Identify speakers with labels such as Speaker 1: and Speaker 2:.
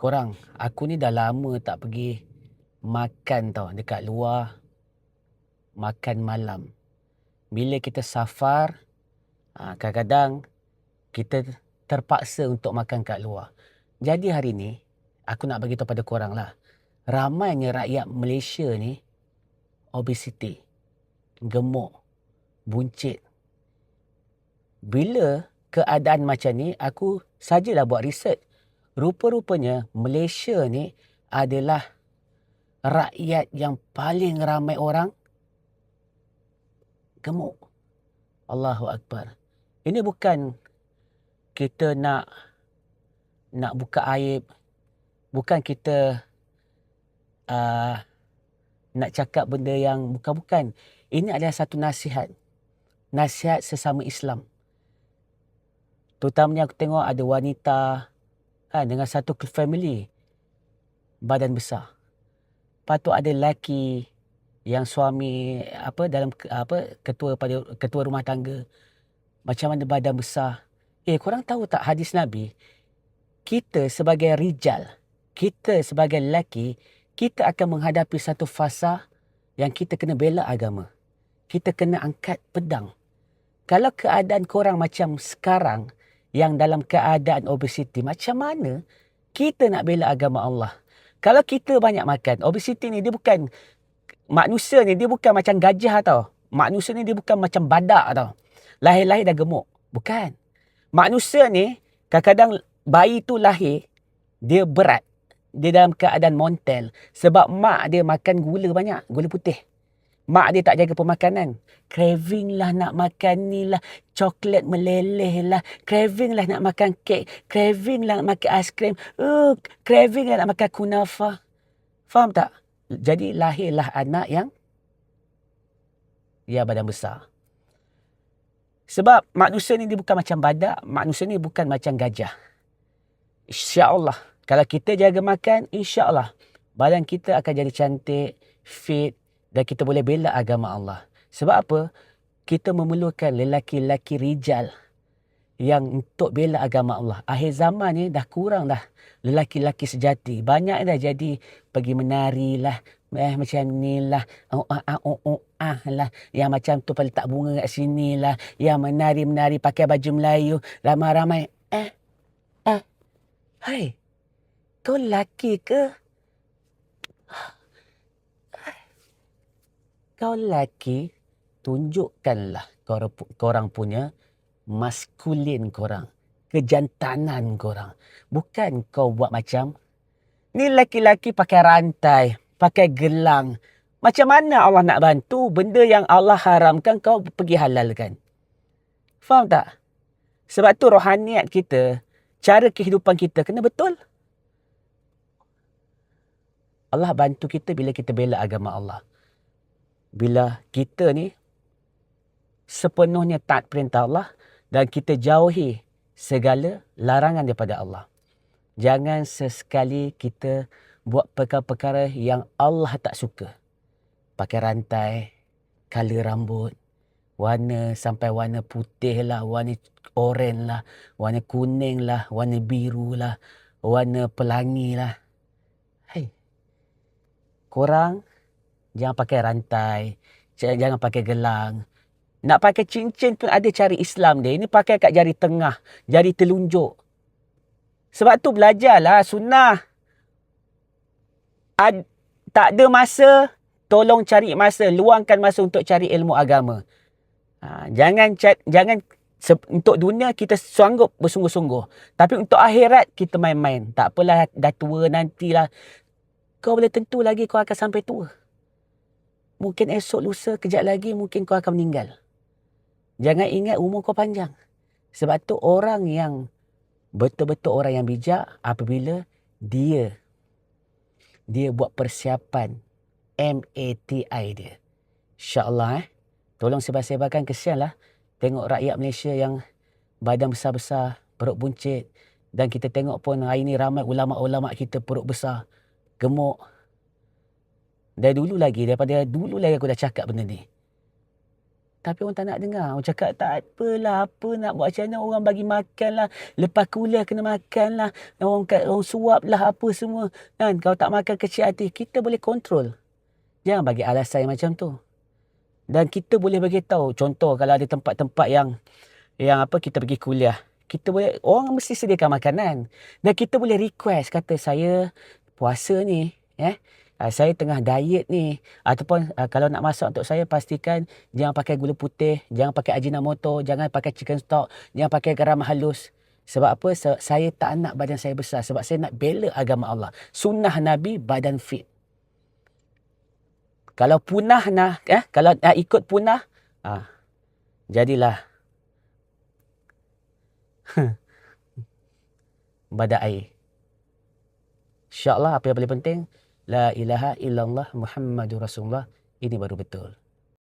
Speaker 1: Korang, aku ni dah lama tak pergi makan tau dekat luar, makan malam. Bila kita safar, kadang-kadang kita terpaksa untuk makan kat luar. Jadi hari ni, aku nak bagi tahu pada korang lah. Ramainya rakyat Malaysia ni obesity, gemuk, buncit. Bila keadaan macam ni, aku sajalah buat research. Rupa-rupanya Malaysia ni adalah rakyat yang paling ramai orang gemuk. Allahu Akbar. Ini bukan kita nak buka aib. Bukan kita nak cakap benda yang bukan-bukan. Ini adalah satu nasihat. Nasihat sesama Islam. Terutamanya aku tengok ada wanita dengan satu family badan besar. Lepas tu ada lelaki yang suami ketua rumah tangga, macam mana badan besar. Korang tahu tak hadis Nabi? Kita sebagai rijal, kita sebagai lelaki, kita akan menghadapi satu fasa yang kita kena bela agama. Kita kena angkat pedang. Kalau keadaan korang macam sekarang, yang dalam keadaan obesiti, macam mana kita nak bela agama Allah? Kalau kita banyak makan, obesiti ni dia bukan, manusia ni dia bukan macam gajah tau. Manusia ni dia bukan macam badak tau. Lahir-lahir dah gemuk. Bukan. Manusia ni, kadang-kadang bayi tu lahir, dia berat. Dia dalam keadaan montel. Sebab mak dia makan gula banyak, gula putih. Mak dia tak jaga pemakanan. Craving lah nak makan ni lah. Coklat meleleh lah. Craving lah nak makan kek. Craving lah nak makan aiskrim. Craving lah nak makan kunafa. Faham tak? Jadi lahirlah anak yang badan besar. Sebab manusia ni dia bukan macam badak. Manusia ni bukan macam gajah. InsyaAllah. Kalau kita jaga makan, insyaAllah. Badan kita akan jadi cantik, fit. Dan kita boleh bela agama Allah. Sebab apa? Kita memerlukan lelaki-lelaki rijal yang untuk bela agama Allah. Akhir zaman ni dah kurang dah lelaki-lelaki sejati. Banyak dah jadi pergi menari lah. Macam ni lah. Lah. Yang macam tu letak bunga kat sini lah. Yang menari-menari pakai baju Melayu. Ramai-ramai. Hai. Kau lelaki ke? Kau lelaki, tunjukkanlah korang punya maskulin korang. Kejantanan korang. Bukan kau buat macam, ni lelaki-lelaki pakai rantai, pakai gelang. Macam mana Allah nak bantu benda yang Allah haramkan kau pergi halalkan? Faham tak? Sebab tu rohaniat kita, cara kehidupan kita kena betul. Allah bantu kita bila kita bela agama Allah. Bila kita ni sepenuhnya taat perintah Allah dan kita jauhi segala larangan daripada Allah. Jangan sesekali kita buat perkara-perkara yang Allah tak suka. Pakai rantai, color rambut, warna sampai warna putih lah, warna oranye lah, warna kuning lah, warna biru lah, warna pelangi lah. Hai, korang jangan pakai rantai, jangan pakai gelang. Nak pakai cincin pun ada cara Islam dia. Ini pakai kat jari tengah, jari telunjuk. Sebab tu belajarlah sunnah. Tak ada masa, tolong cari masa. Luangkan masa untuk cari ilmu agama. Jangan untuk dunia kita sanggup bersungguh-sungguh. Tapi untuk akhirat kita main-main. Tak apalah, dah tua nantilah. Kau boleh tentu lagi kau akan sampai tua. Mungkin esok lusa, kejap lagi mungkin kau akan meninggal. Jangan ingat umur kau panjang. Sebab tu orang yang betul-betul orang yang bijak apabila dia buat persiapan MATI dia. InsyaAllah tolong sebar-sebarkan, kesianlah tengok rakyat Malaysia yang badan besar-besar, perut buncit. Dan kita tengok pun hari ni ramai ulama'-ulama' kita perut besar, gemuk. Daripada dulu lagi aku dah cakap benda ni. Tapi orang tak nak dengar. Orang cakap tak apalah, apa nak buat macam mana, orang bagi makan lah. Lepas kuliah kena makan lah. Orang suap lah apa semua. Kan? Kalau tak makan kecil hati, kita boleh kontrol. Jangan bagi alasan macam tu. Dan kita boleh bagi tahu. Contoh kalau ada tempat-tempat yang apa kita pergi kuliah. Kita boleh, orang mesti sediakan makanan. Dan kita boleh request, kata saya puasa ni. Saya tengah diet ni. Ataupun kalau nak masak untuk saya, pastikan jangan pakai gula putih, jangan pakai Ajinomoto, jangan pakai chicken stock, jangan pakai garam halus. Sebab apa? Saya tak nak badan saya besar. Sebab saya nak bela agama Allah. Sunnah Nabi, badan fit. Kalau punah kalau ikut punah, jadilah badan air. InsyaAllah apa yang paling penting, La ilaha illallah Muhammadur Rasulullah. Ini baru betul.